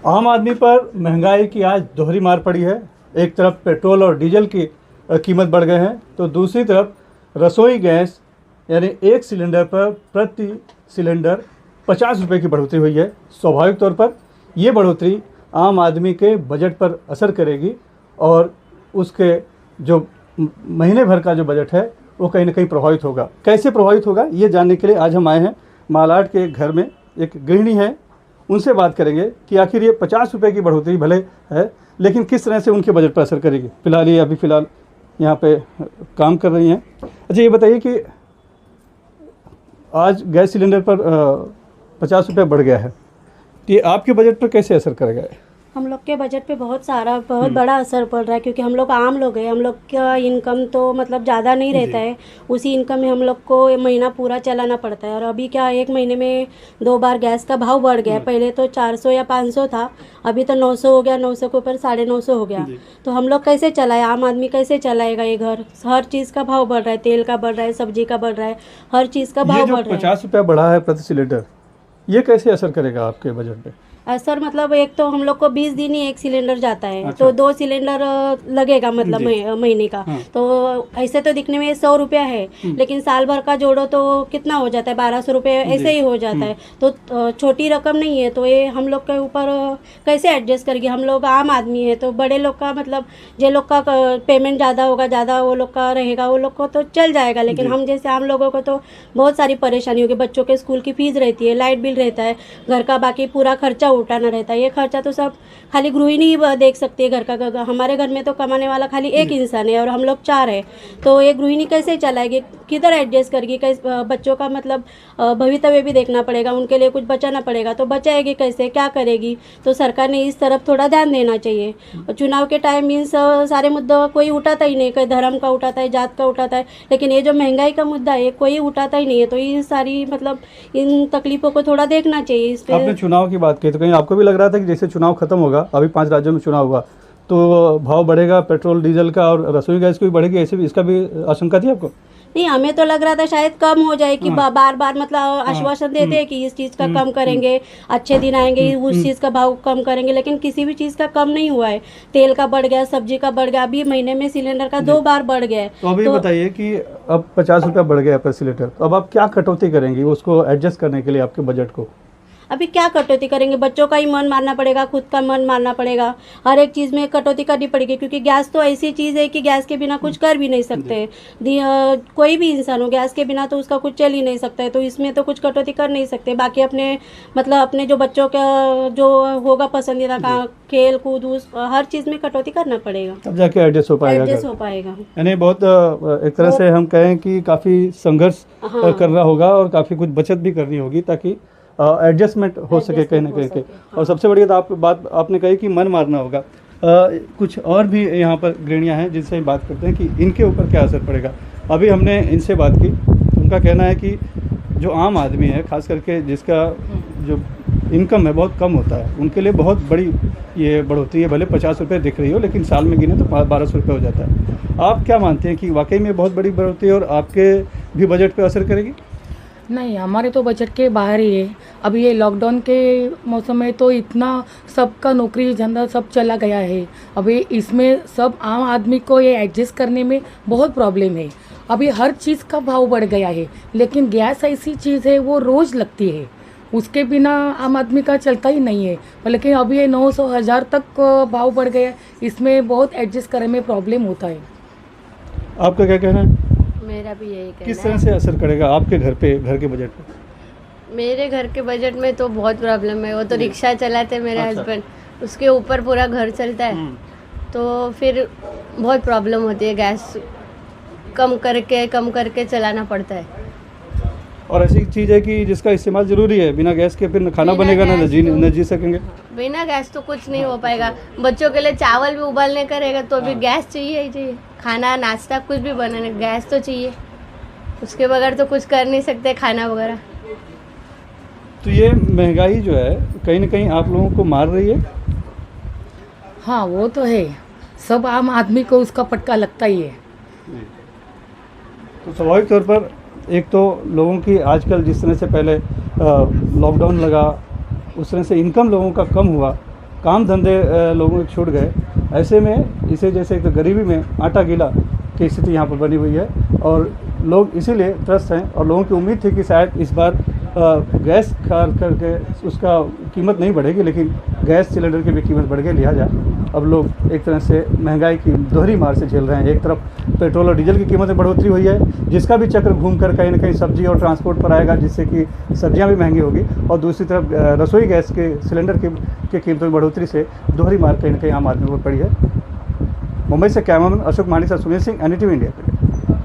आम आदमी पर महंगाई की आज दोहरी मार पड़ी है। एक तरफ पेट्रोल और डीजल की कीमत बढ़ गए हैं, तो दूसरी तरफ रसोई गैस यानी एक सिलेंडर पर प्रति सिलेंडर 50 रुपये की बढ़ोतरी हुई है। स्वाभाविक तौर पर ये बढ़ोतरी आम आदमी के बजट पर असर करेगी और उसके जो महीने भर का जो बजट है वो कहीं ना कहीं प्रभावित होगा। कैसे प्रभावित होगा ये जानने के लिए आज हम आए हैं मालाड के घर में। एक गृहिणी है, उनसे बात करेंगे कि आखिर ये 50 रुपये की बढ़ोतरी भले है लेकिन किस तरह से उनके बजट पर असर करेगी। फिलहाल ये अभी फ़िलहाल यहाँ पे काम कर रही हैं। अच्छा, ये बताइए कि आज गैस सिलेंडर पर 50 रुपये बढ़ गया है, तो ये आपके बजट पर कैसे असर करेगा? हम लोग के बजट पे बहुत बड़ा असर पड़ रहा है, क्योंकि हम लोग आम लोग हैं। हम लोग का इनकम तो मतलब ज़्यादा नहीं रहता है, उसी इनकम में हम लोग को महीना पूरा चलाना पड़ता है। और अभी क्या, एक महीने में 2 बार गैस का भाव बढ़ गया। पहले तो 400 या 500 था, अभी तो 900 हो गया, 900 के ऊपर 950 हो गया। तो हम लोग कैसे चलाए, आम आदमी कैसे चलाएगा ये घर? हर चीज़ का भाव बढ़ रहा है, तेल का बढ़ रहा है, सब्जी का बढ़ रहा है, हर चीज़ का भाव बढ़ रहा है। 50 रुपया बढ़ा है प्रति सिलेंडर, ये कैसे असर करेगा आपके बजट पे? सर मतलब एक तो हम लोग को 20 दिन ही एक सिलेंडर जाता है। अच्छा। तो 2 सिलेंडर लगेगा मतलब महीने का। हाँ। तो ऐसे तो दिखने में 100 रुपया है, लेकिन साल भर का जोड़ो तो कितना हो जाता है, 1200 रुपये ऐसे ही हो जाता है। तो छोटी रकम नहीं है। तो ये हम लोग के ऊपर कैसे एडजस्ट करेंगे? हम लोग आम आदमी है, तो बड़े लोग का मतलब जो लोग का पेमेंट ज़्यादा होगा, ज़्यादा वो लोग का रहेगा, वो लोग को तो चल जाएगा। लेकिन हम जैसे आम लोगों को तो बहुत सारी परेशानी होगी। बच्चों के स्कूल की फीस रहती है, लाइट बिल रहता है, घर का बाकी पूरा खर्चा उठाना रहता है। ये खर्चा तो सब खाली गृहिणी ही देख सकती है घर का। हमारे घर में तो कमाने वाला खाली एक इंसान है और हम लोग 4 हैं। तो ये गृहिणी कैसे चलाएगी, किधर एडजस्ट करेगी? कैसे बच्चों का मतलब भवितव्य भी देखना पड़ेगा, उनके लिए कुछ बचाना पड़ेगा। तो बचाएगी कैसे, क्या करेगी? तो सरकार ने इस तरफ थोड़ा ध्यान देना चाहिए। चुनाव के टाइम मीन्स सारे मुद्दों कोई उठाता ही नहीं, कोई धर्म का उठाता है, जात का उठाता है, लेकिन ये जो महंगाई का मुद्दा है कोई उठाता ही नहीं है। तो ये सारी मतलब इन तकलीफों को थोड़ा देखना चाहिए। इस आपने चुनाव की बात की, तो कहीं आपको भी लग रहा था कि जैसे चुनाव खत्म होगा, अभी 5 राज्यों में चुनाव हुआ, तो भाव बढ़ेगा पेट्रोल डीजल का और रसोई गैस की भी बढ़ेगी, ऐसे भी इसका भी आशंका थी आपको? नहीं, हमें तो लग रहा था शायद कम हो जाए कि बार बार मतलब आश्वासन देते हैं कि इस चीज़ का कम करेंगे, अच्छे दिन आएंगे, उस चीज़ का भाव कम करेंगे, लेकिन किसी भी चीज़ का कम नहीं हुआ है। तेल का बढ़ गया, सब्जी का बढ़ गया, अभी महीने में सिलेंडर का 2 बार बढ़ गया है। तो अभी बताइए कि अब 50 रुपया बढ़ गया पर सिलेंडर, तो अब आप क्या कटौती करेंगी उसको एडजस्ट करने के लिए आपके बजट को? अभी क्या कटौती करेंगे? बच्चों का ही मन मारना पड़ेगा, खुद का मन मारना पड़ेगा, हर एक चीज़ में कटौती करनी पड़ेगी। क्योंकि गैस तो ऐसी चीज़ है कि गैस के बिना कुछ कर भी नहीं सकते। कोई भी इंसान हो, गैस के बिना तो उसका कुछ चल ही नहीं सकता है। तो इसमें तो कुछ कटौती कर नहीं सकते। बाकी अपने मतलब अपने जो बच्चों का जो होगा पसंदीदा का खेल कूद, उस हर चीज़ में कटौती करना पड़ेगा, तब जाके एडजस्ट हो पाएगा। यानी बहुत एक तरह से हम कहें कि काफ़ी संघर्ष करना होगा और काफ़ी कुछ बचत भी करनी होगी ताकि एडजस्टमेंट हो सके कहीं ना कहीं के। और सबसे बड़ी बात आपने कही कि मन मारना होगा। कुछ और भी यहाँ पर गृहिणियाँ हैं जिनसे हम बात करते हैं कि इनके ऊपर क्या असर पड़ेगा। अभी हमने इनसे बात की, उनका कहना है कि जो आम आदमी है, खास करके जिसका जो इनकम है बहुत कम होता है, उनके लिए बहुत बड़ी ये बढ़ोतरी है। भले 50 रुपये दिख रही हो, लेकिन साल में गिने तो 1200 रुपये हो जाता है। आप क्या मानते हैं कि वाकई में बहुत बड़ी बढ़ोतरी है और आपके भी बजट पर असर करेगी? नहीं, हमारे तो बजट के बाहर ही है। अभी ये लॉकडाउन के मौसम में तो इतना सबका नौकरी धंधा सब चला गया है। अभी इसमें सब आम आदमी को ये एडजस्ट करने में बहुत प्रॉब्लम है। अभी हर चीज़ का भाव बढ़ गया है, लेकिन गैस ऐसी चीज़ है वो रोज़ लगती है, उसके बिना आम आदमी का चलता ही नहीं है। लेकिन अभी ये 900 1000 तक भाव बढ़ गया, इसमें बहुत एडजस्ट करने में प्रॉब्लम होता है। आपका क्या कहना है? मेरा भी यही कहना है। किस तरह से असर करेगा आपके घर के बजट पे? मेरे घर के बजट में तो बहुत प्रॉब्लम है। वो तो रिक्शा चलाते मेरे हस्बैंड, उसके ऊपर पूरा घर चलता है, तो फिर बहुत प्रॉब्लम होती है। गैस कम करके चलाना पड़ता है। और ऐसी चीज़ है कि जिसका इस्तेमाल ज़रूरी है, बिना गैस के फिर खाना बनेगा ना, न जी सकेंगे। बिना गैस तो कुछ नहीं हो पाएगा। बच्चों के लिए चावल भी उबालने करेगा तो भी गैस चाहिए ही चाहिए। खाना नाश्ता कुछ भी बनाने गैस तो चाहिए, उसके बगैर तो कुछ कर नहीं सकते खाना वगैरह। तो ये महंगाई जो है कहीं ना कहीं आप लोगों को मार रही है? हाँ, वो तो है, सब आम आदमी को उसका पटका लगता ही है। तो स्वाभाविक तौर पर एक तो लोगों की आजकल जिस तरह से पहले लॉकडाउन लगा, उस तरह से इनकम लोगों का कम हुआ, काम धंधे लोगों के छूट गए। ऐसे में इसे जैसे एक तो गरीबी में आटा गीला की स्थिति यहाँ पर बनी हुई है और लोग इसीलिए त्रस्त हैं और लोगों की उम्मीद थी कि शायद इस बार गैस करके उसका कीमत नहीं बढ़ेगी, लेकिन गैस सिलेंडर की भी कीमत बढ़ गई। लिहाजा अब लोग एक तरह से महंगाई की दोहरी मार से झेल रहे हैं। एक तरफ पेट्रोल और डीजल की कीमत में बढ़ोतरी हुई है, जिसका भी चक्र घूम कर कहीं ना कहीं सब्जी और ट्रांसपोर्ट पर आएगा, जिससे कि सब्जियां भी महंगी होगी, और दूसरी तरफ रसोई गैस के सिलेंडर की कीमतों में बढ़ोतरी से दोहरी मार कहीं ना कहीं आम आदमी को पड़ी है। मुंबई से कैमरामैन अशोक मानी से सुनील सिंह, NDTV इंडिया।